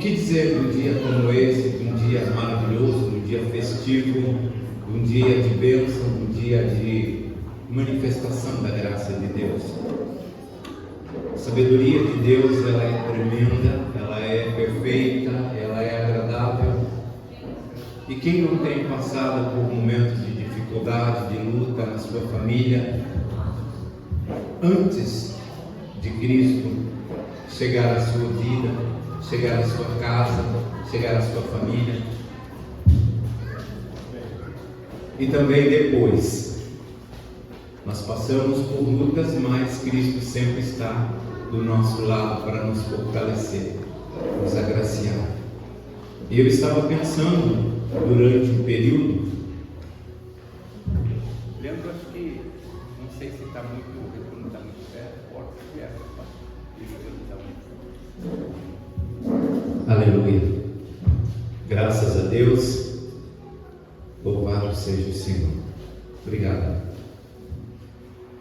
que dizer de um dia como esse, de um dia maravilhoso, de um dia festivo, de um dia de bênção, de um dia de manifestação da graça de Deus? A sabedoria de Deus, ela é tremenda, ela é perfeita, ela é agradável. E quem não tem passado por momentos de dificuldade, de luta na sua família, antes de Cristo chegar à sua vida, chegar à sua casa, chegar à sua família, e também depois, nós passamos por lutas, mas Cristo sempre está do nosso lado para nos fortalecer, nos agraciar. E eu estava pensando durante um período, lembro, acho que, não sei se está muito, o retorno está muito perto, porta perto, aleluia, graças a Deus, louvado seja o Senhor. Obrigado.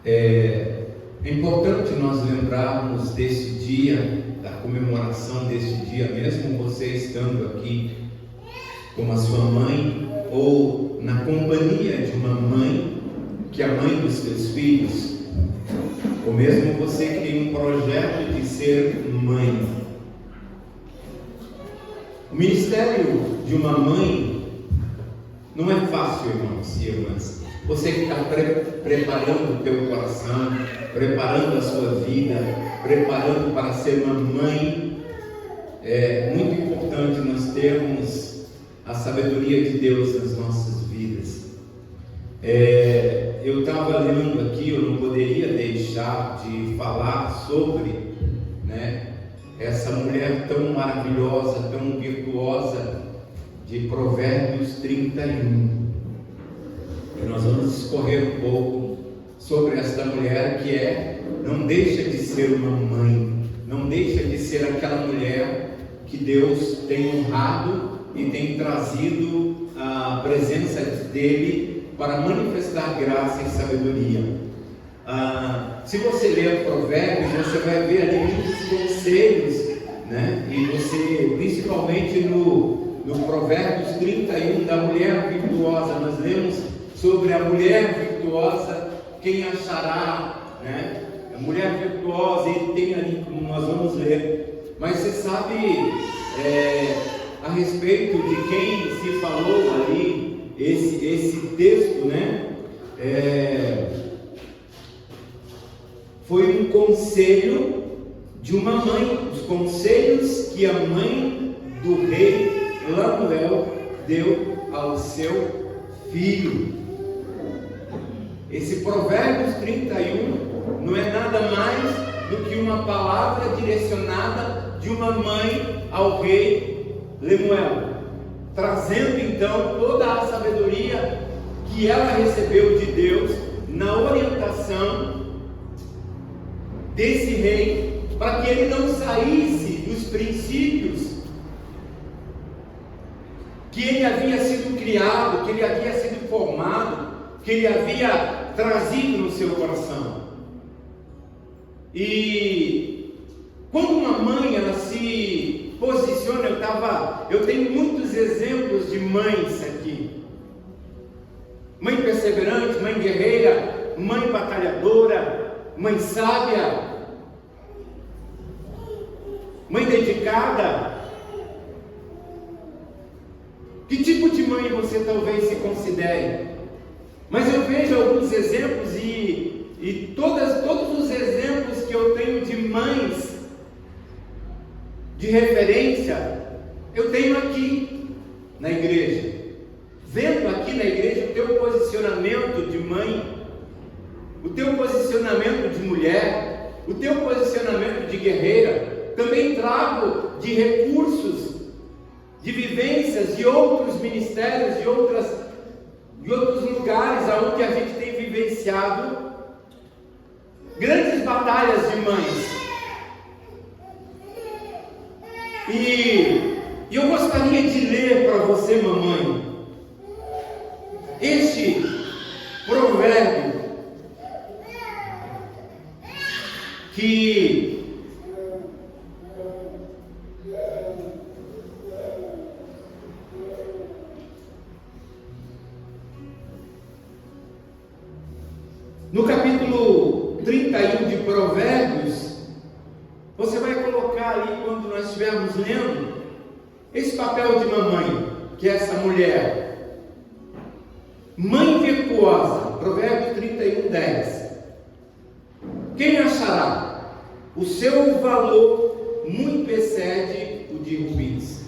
É importante nós lembrarmos desse dia, da comemoração desse dia, mesmo você estando aqui com a sua mãe, ou na companhia de uma mãe, que é a mãe dos seus filhos, ou mesmo você que tem um projeto de ser mãe. O ministério de uma mãe não é fácil, irmãos e irmãs. Você que está preparando o teu coração, preparando a sua vida, preparando para ser uma mãe, é muito importante nós termos a sabedoria de Deus nas nossas vidas. Eu estava lendo aqui, eu não poderia deixar de falar sobre, essa mulher tão maravilhosa, tão virtuosa, de Provérbios 31. E nós vamos discorrer um pouco sobre esta mulher que não deixa de ser uma mãe, não deixa de ser aquela mulher que Deus tem honrado e tem trazido a presença dele para manifestar graça e sabedoria. Se você ler Provérbios, você vai ver ali muitos conselhos, e você, principalmente no Provérbios 31, da mulher virtuosa, nós lemos sobre a mulher virtuosa, quem achará, a mulher virtuosa, e tem ali como nós vamos ler. Mas você sabe a respeito de quem se falou ali, esse texto, foi um conselho de uma mãe, os conselhos que a mãe do rei Lemuel deu ao seu filho. Esse Provérbios 31 não é nada mais do que uma palavra direcionada de uma mãe ao rei Lemuel, trazendo então toda a sabedoria que ela recebeu de Deus na orientação desse rei, para que ele não saísse dos princípios que ele havia sido criado, que ele havia sido formado, que ele havia trazido no seu coração. E quando uma mãe ela se posiciona, eu tenho muitos exemplos de mães aqui. Mãe perseverante, mãe guerreira, mãe batalhadora, mãe sábia, mãe dedicada. Que tipo de mãe você talvez se considere? Mas eu vejo alguns exemplos e todos os exemplos que eu tenho de mães de referência, eu tenho aqui na igreja. Vendo aqui na igreja o teu posicionamento de mãe, o teu posicionamento de mulher, o teu posicionamento de guerreira, também trago de recursos, de vivências, de outros ministérios, de outros lugares aonde a gente tem vivenciado grandes batalhas de mães. E eu gostaria de ler para você, mamãe, este provérbio que vai colocar ali, quando nós estivermos lendo, esse papel de mamãe, que é essa mulher. Mãe virtuosa, Provérbios 31:10. Quem achará? O seu valor muito excede o de rubins.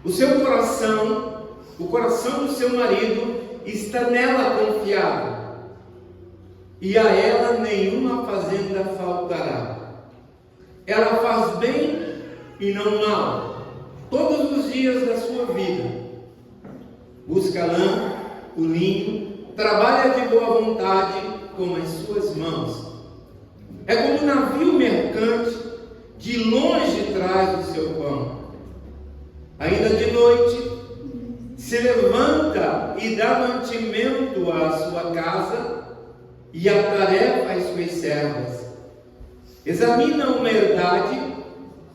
O seu coração, o coração do seu marido está nela confiado, e a ela nenhuma fazenda faltará. Ela faz bem e não mal, todos os dias da sua vida. Busca a lã, o linho, trabalha de boa vontade com as suas mãos. É como um navio mercante, de longe traz o seu pão. Ainda de noite, se levanta e dá mantimento à sua casa e a tarefa às suas servas. Examina uma herdade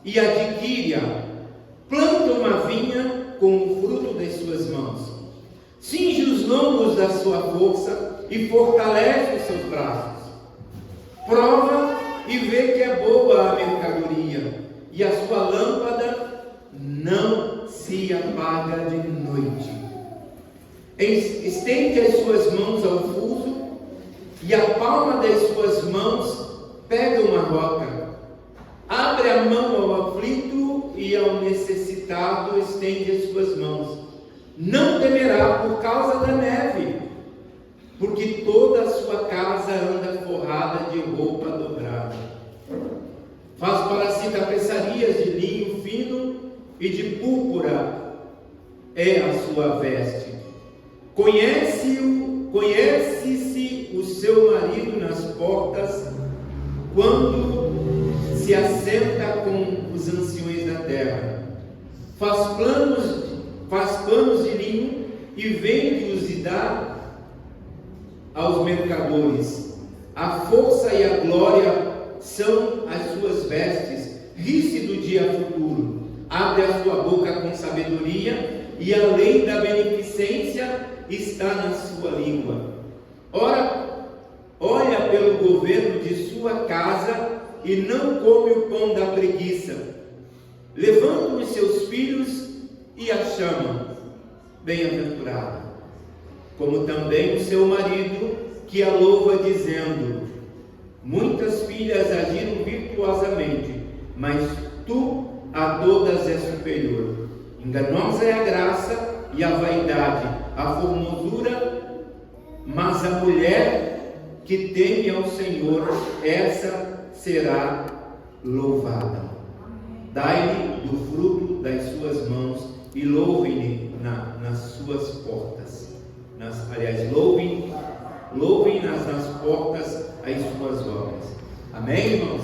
e adquire-a. Planta uma vinha com o fruto das suas mãos. Cinge os lombos da sua força e fortalece os seus braços. Prova e vê que é boa a mercadoria, e a sua lâmpada não se apaga de noite. Estende as suas mãos ao fuso, e a palma das suas mãos pega uma roca. Abre a mão ao aflito e ao necessitado estende as suas mãos. Não temerá por causa da neve, porque toda a sua casa anda forrada de roupa dobrada. Faz para si tapeçarias de linho fino e de púrpura é a sua veste. Conhece-se o seu marido nas portas, quando se assenta com os anciões da terra. Faz panos de linho e vende-os e dá aos mercadores. A força e a glória são as suas vestes. Ri-se do dia futuro. Abre a sua boca com sabedoria, e a lei da beneficência está na sua língua. Ora, olha pelo governo de sua casa e não come o pão da preguiça. Levanta os seus filhos e a chama bem-aventurada, como também o seu marido, que a louva, dizendo: muitas filhas agiram virtuosamente, mas tu a todas é superior. Enganosa é a graça e a vaidade, a formosura, mas a mulher que teme ao Senhor, essa será louvada. Dai-lhe do fruto das suas mãos e louve-lhe nas suas portas. Louvem nas portas as suas obras. Amém, irmãos?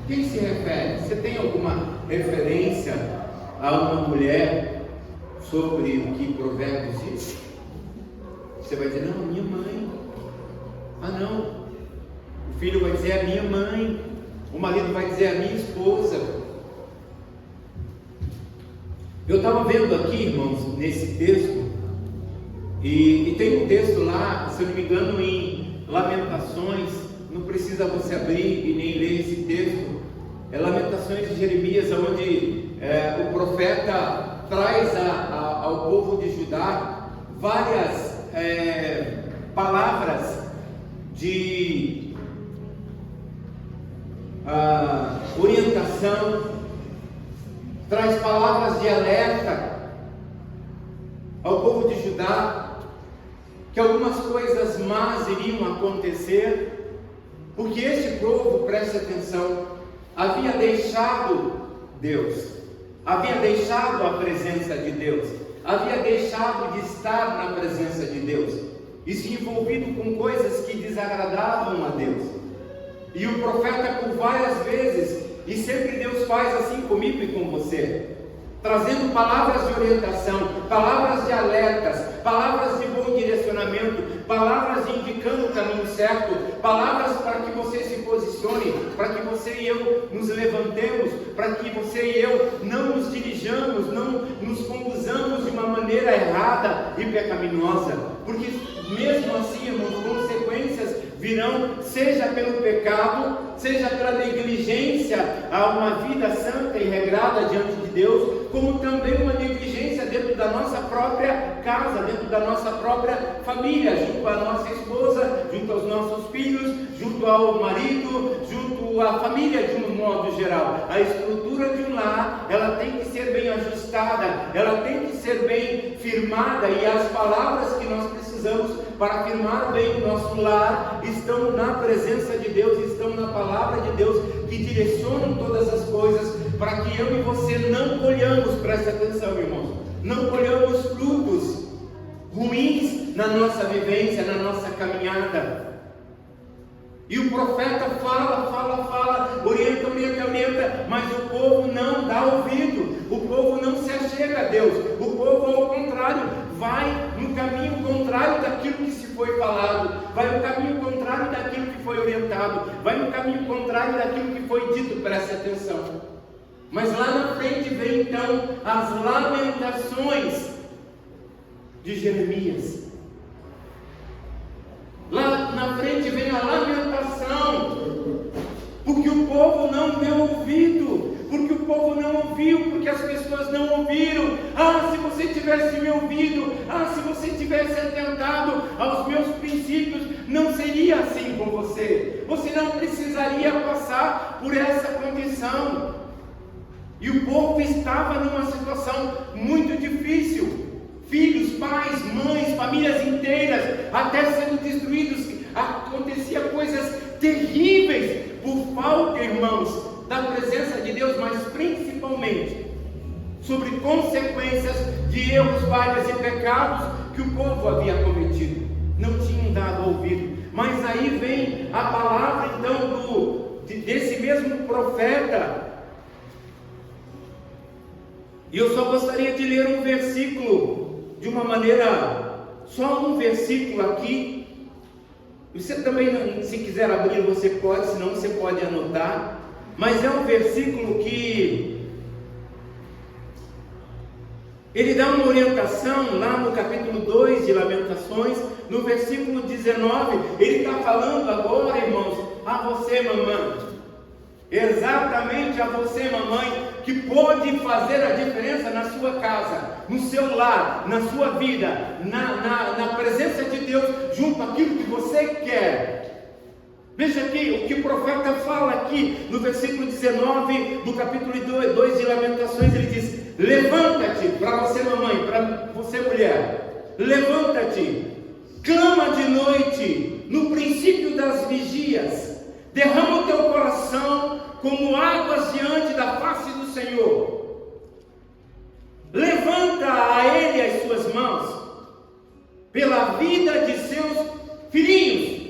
Quem se refere? Você tem alguma referência a uma mulher sobre o que Provérbios diz? Você vai dizer: não, minha mãe. Ah, não. O filho vai dizer: a minha mãe. O marido vai dizer: a minha esposa. Eu estava vendo aqui, irmãos, nesse texto, e tem um texto lá, se eu não me engano, em Lamentações. Não precisa você abrir e nem ler esse texto. É Lamentações de Jeremias, onde o profeta traz ao povo de Judá várias palavras de orientação, traz palavras de alerta ao povo de Judá, que algumas coisas más iriam acontecer, porque este povo, preste atenção, havia deixado Deus, havia deixado a presença de Deus, havia deixado de estar na presença de Deus, e se envolvido com coisas que desagradavam a Deus. E o profeta, por várias vezes, e sempre Deus faz assim comigo e com você, trazendo palavras de orientação, palavras de alertas, palavras de bom direcionamento, palavras indicando o caminho certo, palavras para que você se posicione, para que você e eu nos levantemos, para que você e eu não nos dirijamos, não nos conduzamos de uma maneira errada e pecaminosa, porque mesmo assim, irmãos, consequências virão, seja pelo pecado, seja pela negligência a uma vida santa e regrada diante de Deus, como também uma negligência dentro da nossa própria casa, dentro da nossa própria família, junto à nossa esposa, junto aos nossos filhos, junto ao marido, junto à família de um modo geral. A estrutura de um lar, ela tem que ser bem ajustada, ela tem que ser bem firmada, e as palavras que nós precisamos para firmar bem o nosso lar estão na presença de Deus, estão na palavra de Deus, que direcionam todas as coisas, para que eu e você não colhamos, preste atenção, irmãos, não colhamos frutos ruins na nossa vivência, na nossa caminhada. E o profeta fala, orienta, mas o povo não dá ouvido, o povo não se achega a Deus, o povo, ao contrário, vai no caminho contrário daquilo que se foi falado, vai no caminho contrário daquilo que foi orientado, vai no caminho contrário daquilo que foi dito, preste atenção. Mas lá na frente vem então as lamentações de Jeremias. Lá na frente vem a lamentação, porque o povo não deu ouvido, porque o povo não ouviu, porque as pessoas não ouviram. Se você tivesse me ouvido, se você tivesse atentado aos meus princípios, não seria assim com você, você não precisaria passar por essa condição. E o povo estava numa situação muito difícil. Filhos, pais, mães, famílias inteiras, até sendo destruídos. Acontecia coisas terríveis por falta, irmãos, da presença de Deus, mas principalmente sobre consequências de erros, falhas e pecados que o povo havia cometido. Não tinham dado ouvido. Mas aí vem a palavra então desse mesmo profeta. E eu só gostaria de ler um versículo de uma maneira, só um versículo aqui. Você também, se quiser abrir, você pode, senão você pode anotar. Mas é um versículo que ele dá uma orientação lá no capítulo 2 de Lamentações, no versículo 19. Ele está falando agora, irmãos, a você, mamãe, exatamente a você, mamãe, que pode fazer a diferença na sua casa, no seu lar, na sua vida, na presença de Deus, junto àquilo que você quer. Veja aqui o que o profeta fala aqui no versículo 19 do capítulo 2 de Lamentações. Ele diz: levanta-te, para você, mamãe, para você, mulher, levanta-te, clama de noite, no princípio das vigias, derrama o teu coração como águas diante da face do Senhor. Levanta a Ele as suas mãos pela vida de seus filhinhos,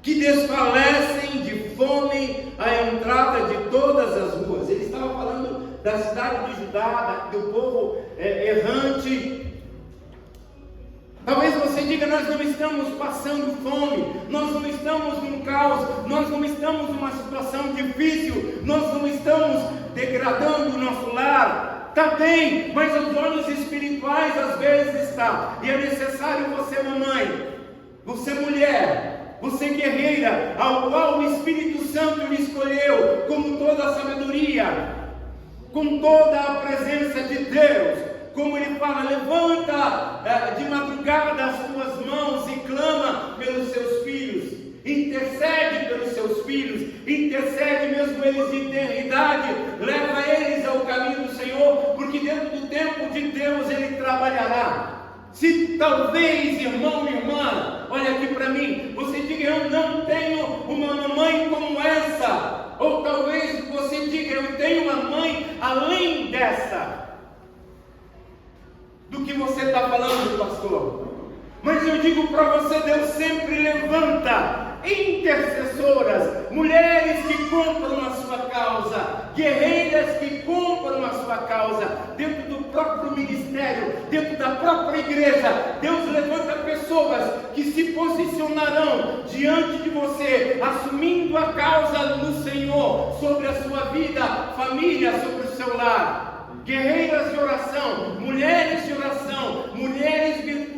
que desfalecem de fome à entrada de todas as ruas. Ele estava falando da cidade de Judá, do povo errante. Talvez você diga: nós não estamos passando fome, nós não estamos num caos, nós não estamos numa situação difícil, nós não estamos degradando o nosso lar. Está bem, mas os olhos espirituais às vezes está. E é necessário você, mamãe, você, mulher, você, guerreira, ao qual o Espírito Santo lhe escolheu com toda a sabedoria, com toda a presença de Deus. Como ele fala: levanta de madrugada as tuas mãos e clama pelos seus filhos, intercede pelos seus filhos, intercede mesmo eles de eternidade, leva eles ao caminho do Senhor, porque dentro do tempo de Deus Ele trabalhará. Se talvez, irmão e irmã, olha aqui para mim, você diga: eu não tenho uma mamãe como essa, ou talvez você diga: eu tenho uma mãe além dessa. Do que você está falando, pastor? Mas eu digo para você: Deus sempre levanta intercessoras, mulheres que compram a sua causa, guerreiras que compram a sua causa, dentro do próprio ministério, dentro da própria igreja. Deus levanta pessoas que se posicionarão diante de você, assumindo a causa do Senhor sobre a sua vida, família, sobre o seu lar. Guerreiras de oração, mulheres virtuosas,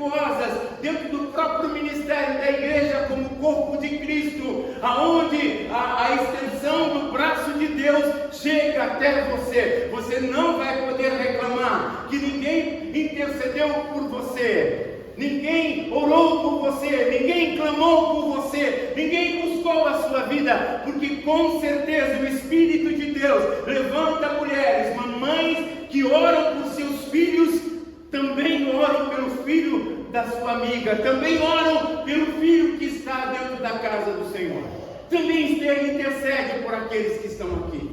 virtuosas dentro do próprio ministério da igreja como corpo de Cristo, aonde a extensão do braço de Deus chega até você. Você não vai poder reclamar que ninguém intercedeu por você, ninguém orou por você, ninguém clamou por você, ninguém buscou a sua vida, porque com certeza o Espírito de Deus levanta mulheres, mamães que oram por seus filhos, também oram pelo filho da sua amiga, também oram pelo filho que está dentro da casa do Senhor, também intercede por aqueles que estão aqui.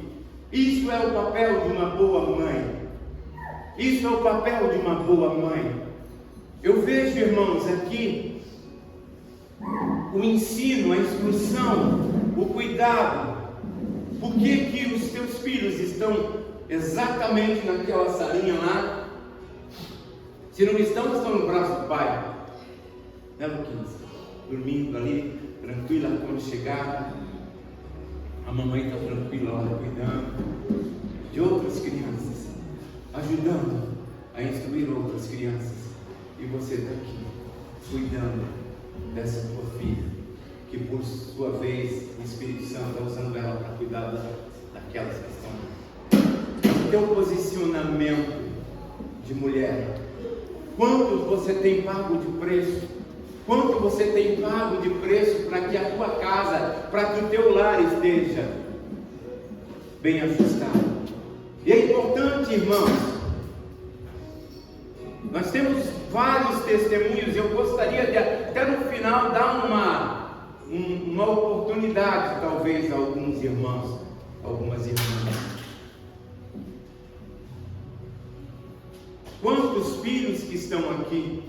Isso é o papel de uma boa mãe. Isso é o papel de uma boa mãe. Eu vejo, irmãos, aqui o ensino, a instrução, o cuidado. Por que os teus filhos estão exatamente naquela salinha lá? Se não estão, estão no braço do pai, né, Luquinhas? Dormindo ali, tranquila, quando chegar, a mamãe está tranquila lá, cuidando de outras crianças, ajudando a instruir outras crianças. E você está aqui, cuidando dessa tua filha, que por sua vez o Espírito Santo está usando ela para cuidar daquelas que estão lá. O teu posicionamento de mulher, quanto você tem pago de preço? Quanto você tem pago de preço para que a tua casa, para que o teu lar esteja bem ajustado? E é importante, irmãos, nós temos vários testemunhos. Eu gostaria de até no final dar uma oportunidade, talvez, a alguns irmãos, algumas irmãs. Quantos filhos que estão aqui?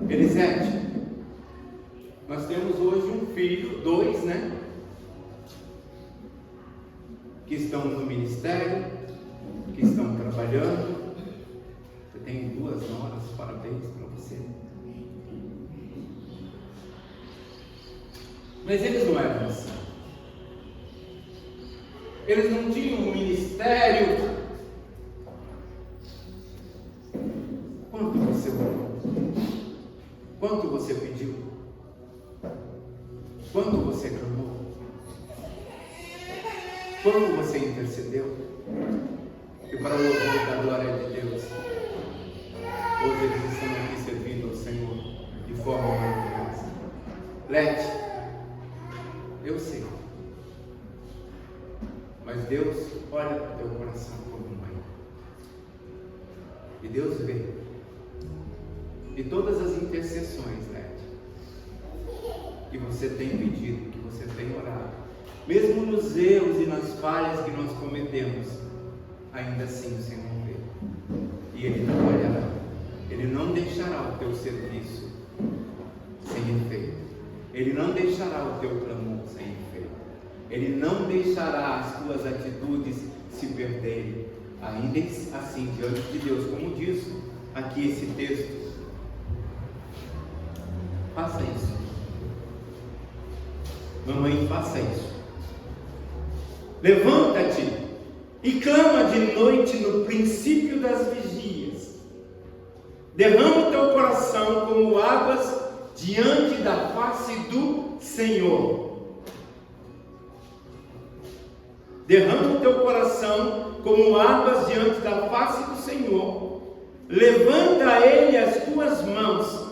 Elisete, nós temos hoje um filho, 2, né? Que estão no ministério, que estão trabalhando. Você tem 2 noras, parabéns para você. Mas eles não eram assim. Eles não tinham um ministério. Quanto você orou? Quanto você pediu? Quanto você clamou? Quanto você intercedeu? E para o louvor da glória de Deus, hoje eles estão aqui servindo ao Senhor de forma maravilhosa. Lete, eu sei, mas Deus olha para o teu coração como mãe, e Deus vê. E todas as intercessões, que você tem pedido, que você tem orado, mesmo nos erros e nas falhas que nós cometemos, ainda assim o Senhor vê, e Ele não olhará, Ele não deixará o teu serviço sem efeito, Ele não deixará o teu clamor sem efeito, Ele não deixará as tuas atitudes se perderem, ainda assim, diante de Deus, como diz aqui esse texto. Faça isso. Mamãe, faça isso. Levanta-te e clama de noite no princípio das vigias. Derrama o teu coração como águas diante da face do Senhor. Derrama o teu coração como águas diante da face do Senhor. Levanta a Ele as tuas mãos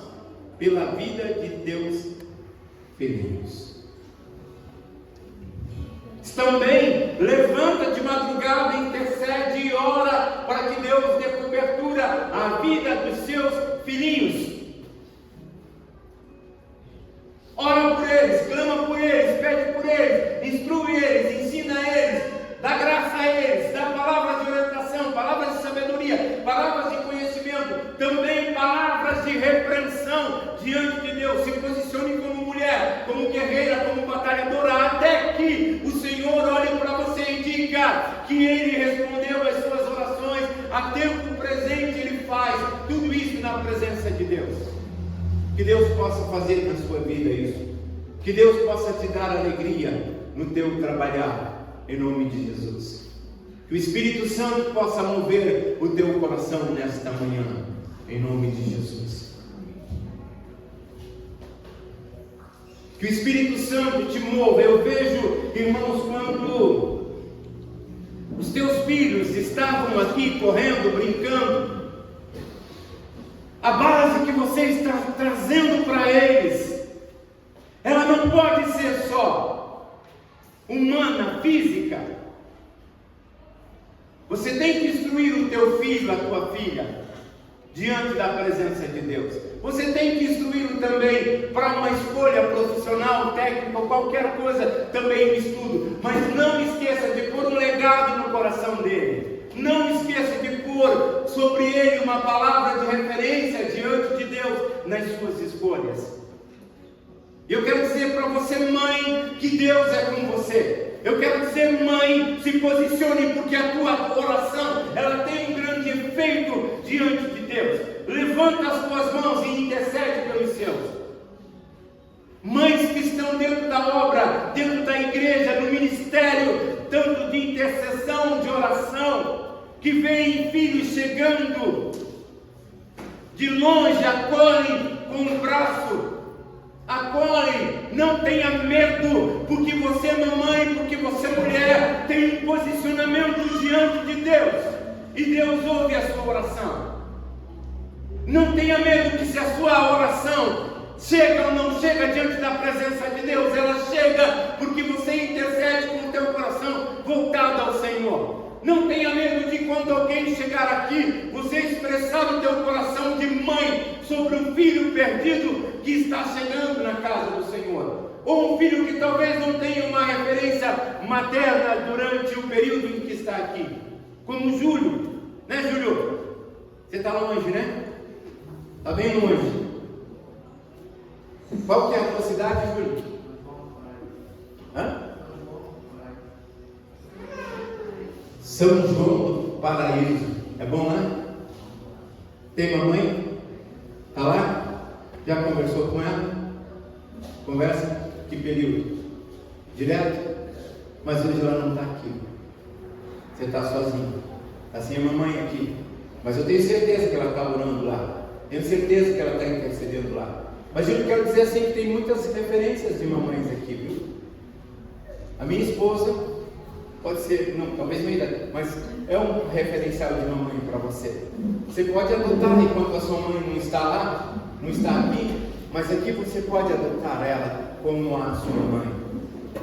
pela vida de teus filhos. Também levanta de madrugada, intercede e ora para que Deus dê cobertura à vida dos seus filhinhos. Ora por eles, clama por eles, pede por eles, instrui eles, ensina eles, dá graça a eles, dá palavras de orientação, palavras de sabedoria, palavras de conhecimento, também palavras de repreensão diante de Deus. Se posicione como mulher, como guerreira, como batalhadora, até que o Senhor olhe para você e diga que Ele respondeu às suas orações. A tempo presente Ele faz tudo isso na presença de Deus. Que Deus possa fazer na sua vida isso. Que Deus possa te dar alegria no teu trabalhar, em nome de Jesus. Que o Espírito Santo possa mover o teu coração nesta manhã. em nome de Jesus. Que o Espírito Santo te mova. Eu vejo, irmãos, quando os teus filhos estavam aqui correndo, brincando, a base que você está trazendo para eles, ela não pode ser só humana, física. Você tem que instruir o teu filho, a tua filha, diante da presença de Deus. Você tem que instruí-lo também para uma escolha profissional, técnica ou qualquer coisa, também no estudo. Mas não esqueça de pôr um legado no coração dele. Não esqueça de pôr sobre ele uma palavra de referência diante de Deus nas suas escolhas. Eu quero dizer para você, mãe, que Deus é com você. Eu quero dizer, mãe, se posicione, porque a tua oração, ela tem um grande efeito diante de Deus. Levanta as tuas mãos e intercede pelos seus. Mães que estão dentro da obra, dentro da igreja, no ministério, tanto de intercessão, de oração, que veem filhos chegando de longe, acolhem com o braço, acolhem, não tenha medo, porque você, mamãe, porque você, mulher, tem um posicionamento diante de Deus, e Deus ouve a sua oração. Não tenha medo que se a sua oração chega ou não chega diante da presença de Deus, ela chega porque você intercede com o teu coração voltado ao Senhor. Não tenha medo de quando alguém chegar aqui, você expressar o teu coração de mãe sobre um filho perdido que está chegando na casa do Senhor. Ou um filho que talvez não tenha uma referência materna durante o período em que está aqui. Como o Júlio, né, Júlio? Você está longe, né? Está bem longe. Qual que é a tua cidade, Júlio? Hã? São João do Paraíso. É bom, né? Tem mamãe? Está lá? Já conversou com ela? Conversa? Que período? Direto? Mas hoje ela não está aqui. Você está sozinho. Assim a mamãe aqui. Mas eu tenho certeza que ela está orando lá. Tenho certeza que ela está intercedendo lá. Mas eu quero dizer assim que tem muitas referências de mamães aqui, viu? A minha esposa pode ser, não, talvez não ainda, mas é um referencial de mamãe para você. Você pode adotar enquanto a sua mãe não está lá, não está aqui, mas aqui você pode adotar ela como a sua mãe.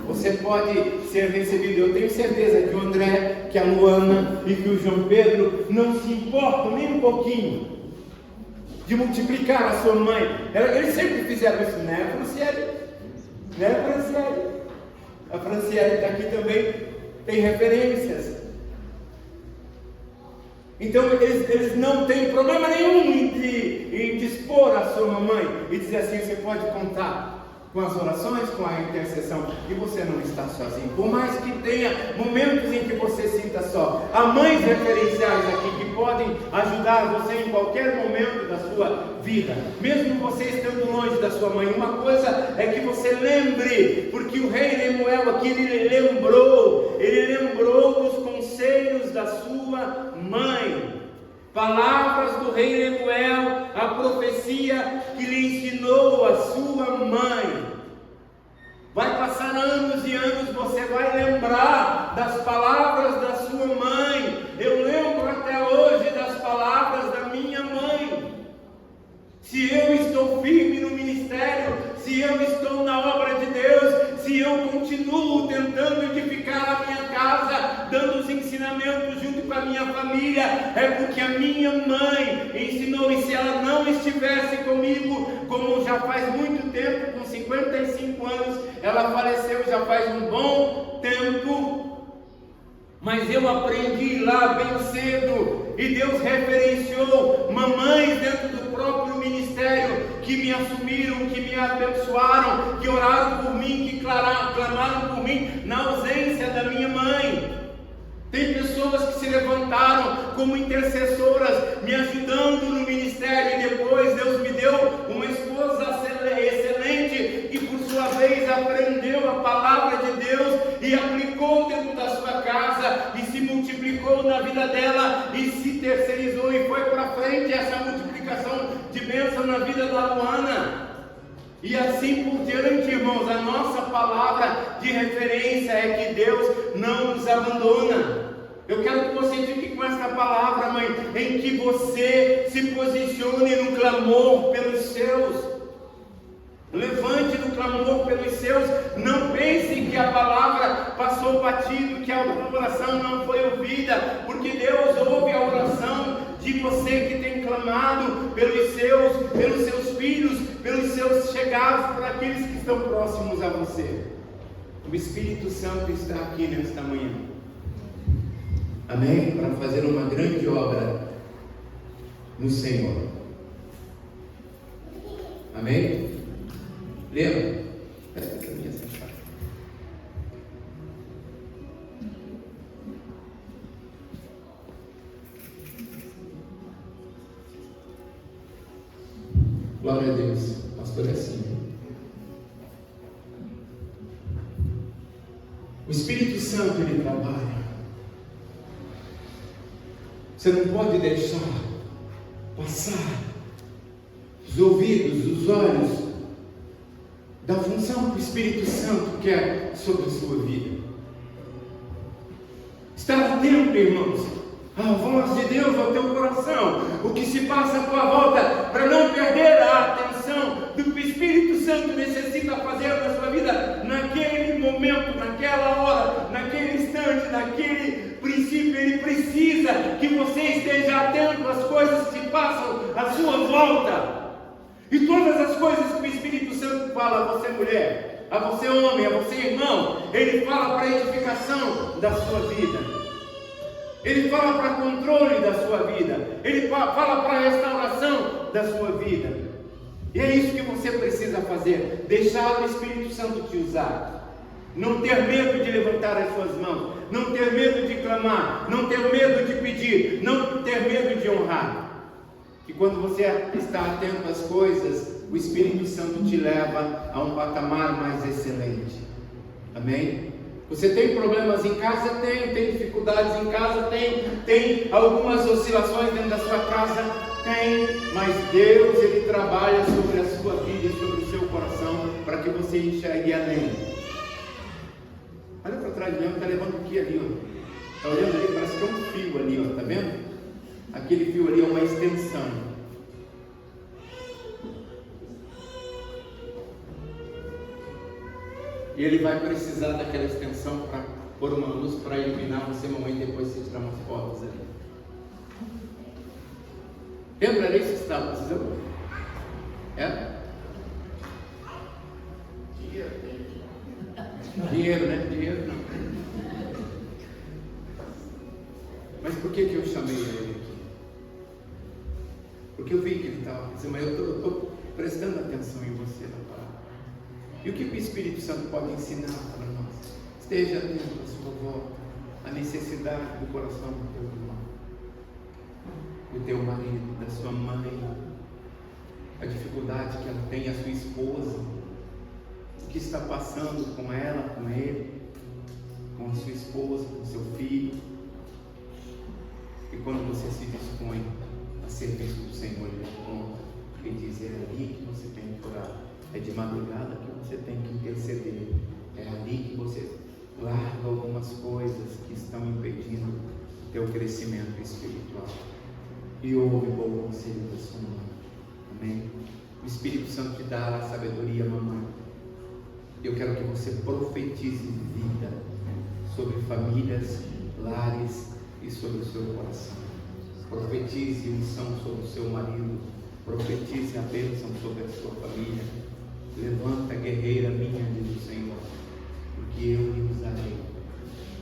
Você pode ser recebido. Eu tenho certeza que o André, que a Luana e que o João Pedro não se importam nem um pouquinho de multiplicar a sua mãe. Eles sempre fizeram isso, né, Franciele? Né, Franciele? A Franciele está aqui também, tem referências. Então eles não têm problema nenhum em dispor a sua mamãe e dizer assim: você pode contar com as orações, com a intercessão, e você não está sozinho. Por mais que tenha momentos em que você sinta só, há mães referenciais aqui que podem ajudar você em qualquer momento da sua vida, mesmo você estando longe da sua mãe. Uma coisa é que você lembre, porque o rei Lemuel aqui, ele lembrou dos conselhos da sua mãe. Palavras do rei Lemuel, a profecia que lhe ensinou a sua mãe. Vai passar anos e anos, você vai lembrar das palavras da sua mãe. Eu lembro até hoje das palavras da minha mãe. Se eu estou firme no ministério, se eu estou na obra de Deus, se eu continuo tentando edificar a minha casa, dando os ensinamentos junto com a minha família, é porque a minha mãe ensinou. E se ela não estivesse comigo, como já faz muito tempo, com 55 anos, ela faleceu já faz um bom tempo, mas eu aprendi lá bem cedo, e Deus referenciou mamães dentro do próprio ministério, que me assumiram, que me abençoaram, que oraram por mim, que clamaram por mim na ausência da minha mãe. Tem pessoas que se levantaram como intercessoras, me ajudando no ministério, e depois Deus me deu uma esposa excelente, que por sua vez aprendeu a palavra de Deus e aplicou dentro da sua casa, e se multiplicou na vida dela, e se terceirizou, e foi para frente essa multiplicação frutificação de bênção na vida da Luana. E assim por diante, irmãos, a nossa palavra de referência é que Deus não nos abandona. Eu quero que você fique com essa palavra, mãe, em que você se posicione no clamor pelos seus. Levante no clamor pelos seus. Não pense que a palavra passou batido, que a oração não foi ouvida, porque Deus ouve a oração de você que tem clamado pelos seus filhos, pelos seus chegados, por aqueles que estão próximos a você. O Espírito Santo está aqui nesta manhã. Amém? Para fazer uma grande obra no Senhor. Amém? Lembra? Essa aqui é a minha safada. Glória a Deus. Pastor é assim. O Espírito Santo, ele trabalha. Você não pode deixar passar os ouvidos, os olhos da função que o Espírito Santo quer sobre a sua vida. Estar atento, irmãos, à voz de Deus ao teu coração, o que se passa à tua volta, para não perder a atenção do que o Espírito Santo necessita fazer na sua vida, naquele momento, naquela hora, naquele instante, naquele princípio. Ele precisa que você esteja atento às coisas que passam à sua volta. E todas as coisas que o Espírito Santo fala a você, mulher, a você, homem, a você, irmão, ele fala para a edificação da sua vida, ele fala para controle da sua vida, ele fala para a restauração da sua vida. E é isso que você precisa fazer: deixar o Espírito Santo te usar. Não ter medo de levantar as suas mãos, não ter medo de clamar, não ter medo de pedir, não ter medo de honrar. Que quando você está atento às coisas, o Espírito Santo te leva a um patamar mais excelente. Amém? Você tem problemas em casa? Tem dificuldades em casa? Tem algumas oscilações dentro da sua casa? Tem, mas Deus, ele trabalha sobre a sua vida e sobre o seu coração para que você enxergue além. Olha para trás, Leandro, está levando o que ali, ó? Está olhando ali, parece que é um fio ali, ó, está vendo? Aquele fio ali é uma extensão. E ele vai precisar daquela extensão para pôr uma luz para iluminar você, mamãe, depois você tirar umas fotos ali. Lembra ali que você estava precisando? É? Dinheiro, né? Dinheiro não. Mas por que eu chamei ele aqui? Porque eu vi que ele estava dizendo, mas eu estou prestando atenção em você na palavra. E o que o Espírito Santo pode ensinar para nós? Esteja atento à sua volta, à necessidade do coração do teu irmão, do teu marido, da sua mãe, a dificuldade que ela tem, a sua esposa, o que está passando com ela, com ele, com a sua esposa, com o seu filho. E quando você se dispõe a serviço do Senhor, ele conta e diz: é ali que você tem que orar, é de madrugada que você tem que interceder, é ali que você larga algumas coisas que estão impedindo o teu crescimento espiritual. E ouve o bom conselho da sua mãe. Amém? O Espírito Santo te dá a sabedoria, mamãe. Eu quero que você profetize vida sobre famílias, lares e sobre o seu coração. Profetize unção sobre o seu marido. Profetize a bênção sobre a sua família. Levanta, guerreira minha, diz o Senhor, porque eu lhe usarei.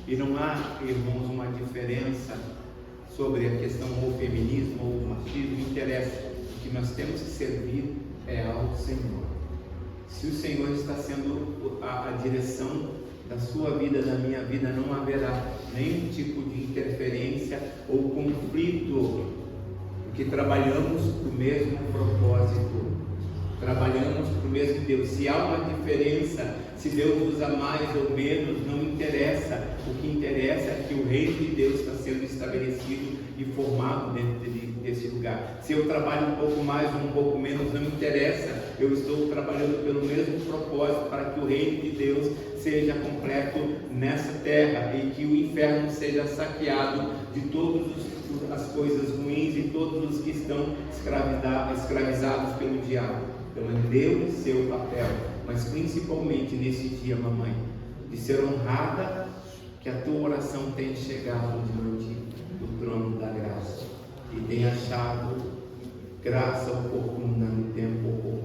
E não há, irmãos, uma diferença sobre a questão ou feminismo ou machismo. Interessa. O que nós temos que servir é ao Senhor. Se o Senhor está sendo a direção da sua vida, da minha vida, não haverá nenhum tipo de interferência ou conflito, porque trabalhamos para o mesmo propósito, trabalhamos para o mesmo Deus. Se há uma diferença, se Deus usa mais ou menos, não interessa. O que interessa é que o reino de Deus está sendo estabelecido e formado dentro desse lugar. Se eu trabalho um pouco mais ou um pouco menos, não interessa, eu estou trabalhando pelo mesmo propósito, para que o reino de Deus seja completo nessa terra e que o inferno seja saqueado de todas as coisas ruins e todos os que estão escravizados pelo diabo. Então é Deus seu papel, mas principalmente nesse dia, mamãe, de ser honrada, que a tua oração tenha chegado diante do trono da graça e tenha achado graça oportuna no tempo oportuno.